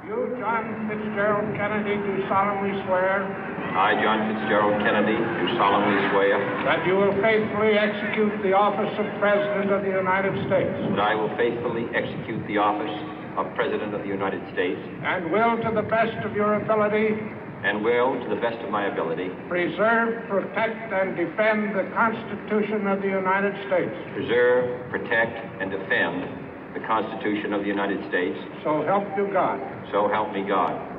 You, John Fitzgerald Kennedy, do solemnly swear I, John Fitzgerald Kennedy, do solemnly swear that you will faithfully execute the office of President of the United States that I will faithfully execute the office of President of the United States and will, to the best of your ability, and will, to the best of my ability, preserve, protect, and defend the Constitution of the United States. preserve, protect, and defend the Constitution of the United States. So help you God. So help me God.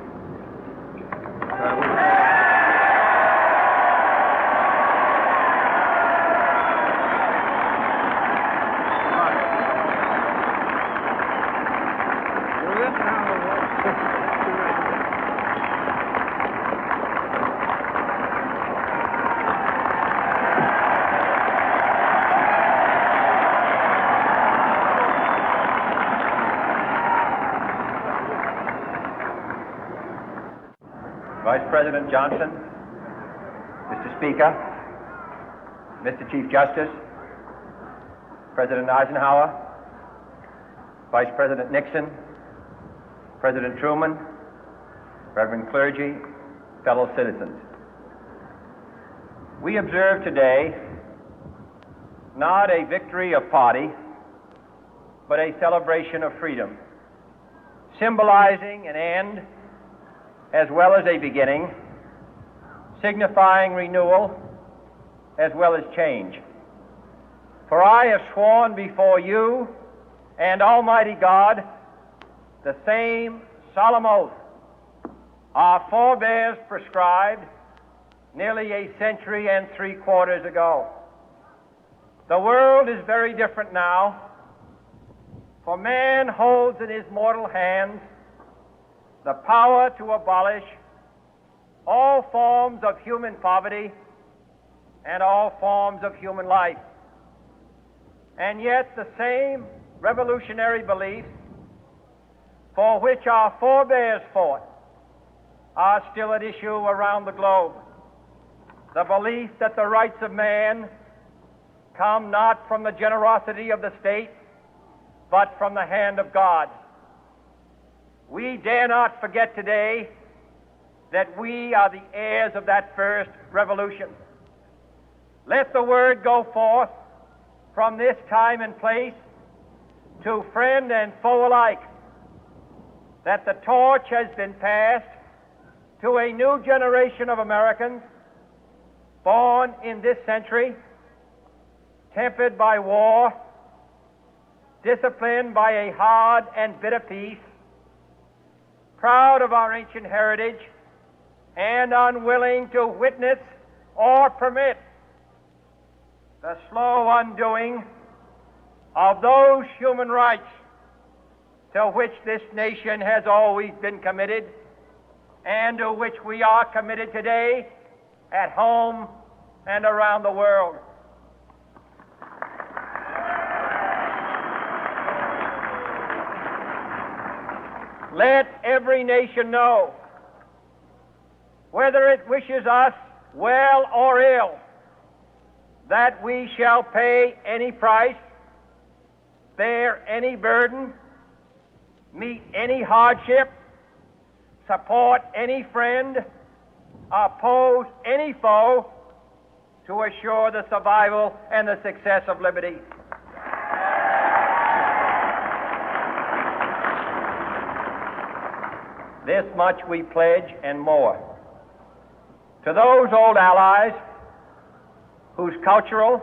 Vice President Johnson, Mr. Speaker, Mr. Chief Justice, President Eisenhower, Vice President Nixon, President Truman, Reverend clergy, fellow citizens. We observe today not a victory of party, but a celebration of freedom, symbolizing an end as well as a beginning, signifying renewal as well as change. For I have sworn before you and Almighty God the same solemn oath our forebears prescribed nearly a century and 3/4 ago. The world is very different now, for man holds in his mortal hands the power to abolish all forms of human poverty and all forms of human life. And yet the same revolutionary beliefs for which our forebears fought are still at issue around the globe. The belief that the rights of man come not from the generosity of the state, but from the hand of God. We dare not forget today that we are the heirs of that first revolution. Let the word go forth from this time and place to friend and foe alike that the torch has been passed to a new generation of Americans born in this century, tempered by war, disciplined by a hard and bitter peace, proud of our ancient heritage, and unwilling to witness or permit the slow undoing of those human rights to which this nation has always been committed and to which we are committed today at home and around the world. Let every nation know, whether it wishes us well or ill, that we shall pay any price, bear any burden, meet any hardship, support any friend, oppose any foe to assure the survival and the success of liberty. This much we pledge and more. To those old allies whose cultural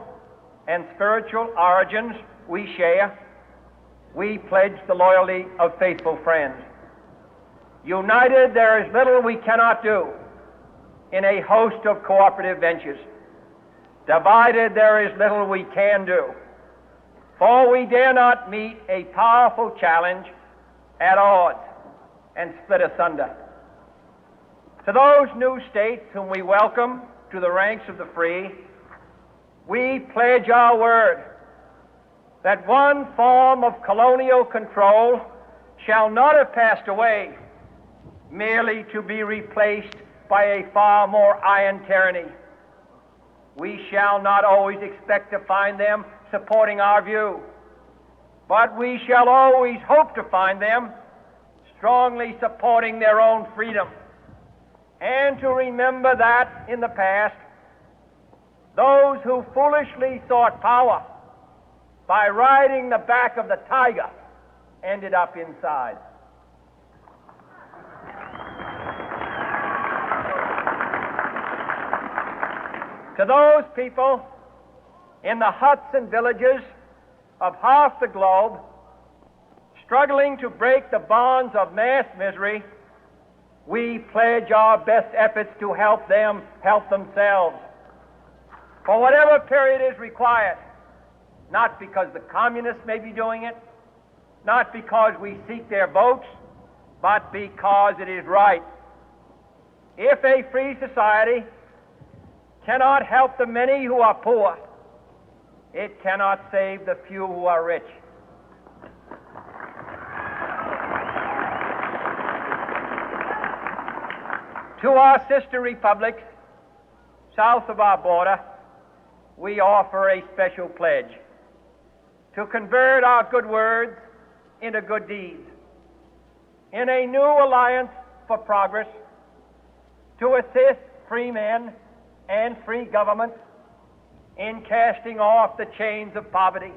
and spiritual origins we share, we pledge the loyalty of faithful friends. United, there is little we cannot do in a host of cooperative ventures. Divided, there is little we can do, for we dare not meet a powerful challenge at odds and split asunder. To those new states whom we welcome to the ranks of the free, we pledge our word that one form of colonial control shall not have passed away, merely to be replaced by a far more iron tyranny. We shall not always expect to find them supporting our view, but we shall always hope to find them strongly supporting their own freedom, and to remember that in the past, those who foolishly sought power by riding the back of the tiger ended up inside. To those people in the huts and villages of half the globe struggling to break the bonds of mass misery, we pledge our best efforts to help them help themselves for whatever period is required, not because the communists may be doing it, not because we seek their votes, but because it is right. If a free society cannot help the many who are poor, it cannot save the few who are rich. To our sister republics south of our border, we offer a special pledge to convert our good words into good deeds, in a new alliance for progress, to assist free men and free governments in casting off the chains of poverty.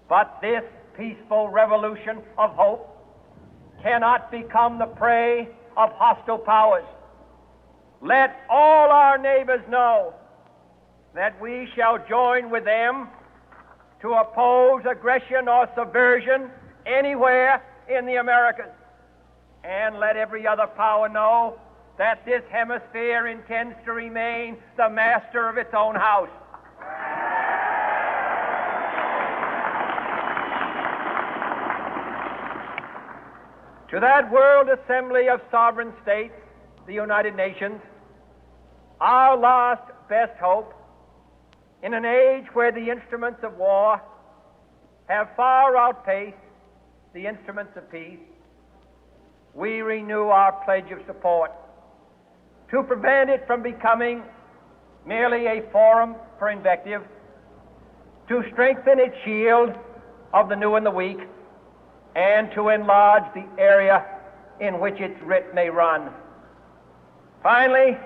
But this peaceful revolution of hope cannot become the prey of hostile powers. Let all our neighbors know that we shall join with them to oppose aggression or subversion anywhere in the Americas. And let every other power know that this hemisphere intends to remain the master of its own house. To that World Assembly of Sovereign States, the United Nations, our last best hope, in an age where the instruments of war have far outpaced the instruments of peace, we renew our pledge of support to prevent it from becoming merely a forum for invective, to strengthen its shield of the new and the weak, and to enlarge the area in which its writ may run. Finally,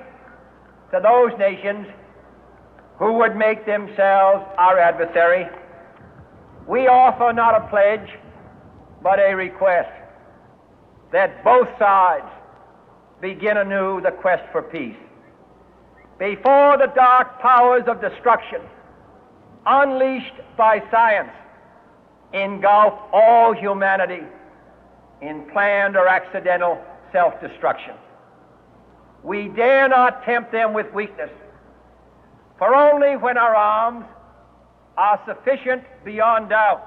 to those nations who would make themselves our adversary, we offer not a pledge, but a request that both sides begin anew the quest for peace. Before the dark powers of destruction, unleashed by science, engulf all humanity in planned or accidental self-destruction, we dare not tempt them with weakness, for only when our arms are sufficient beyond doubt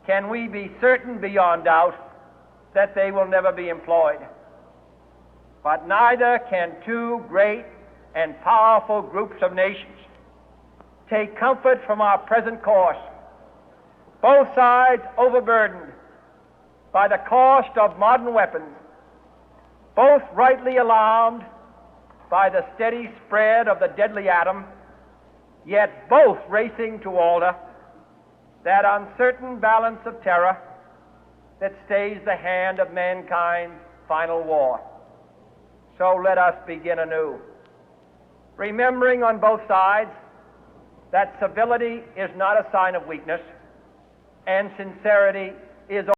can we be certain beyond doubt that they will never be employed. But neither can two great and powerful groups of nations take comfort from our present course, both sides overburdened by the cost of modern weapons, both rightly alarmed by the steady spread of the deadly atom, yet both racing to alter that uncertain balance of terror that stays the hand of mankind's final war. So let us begin anew, remembering on both sides that civility is not a sign of weakness, and sincerity is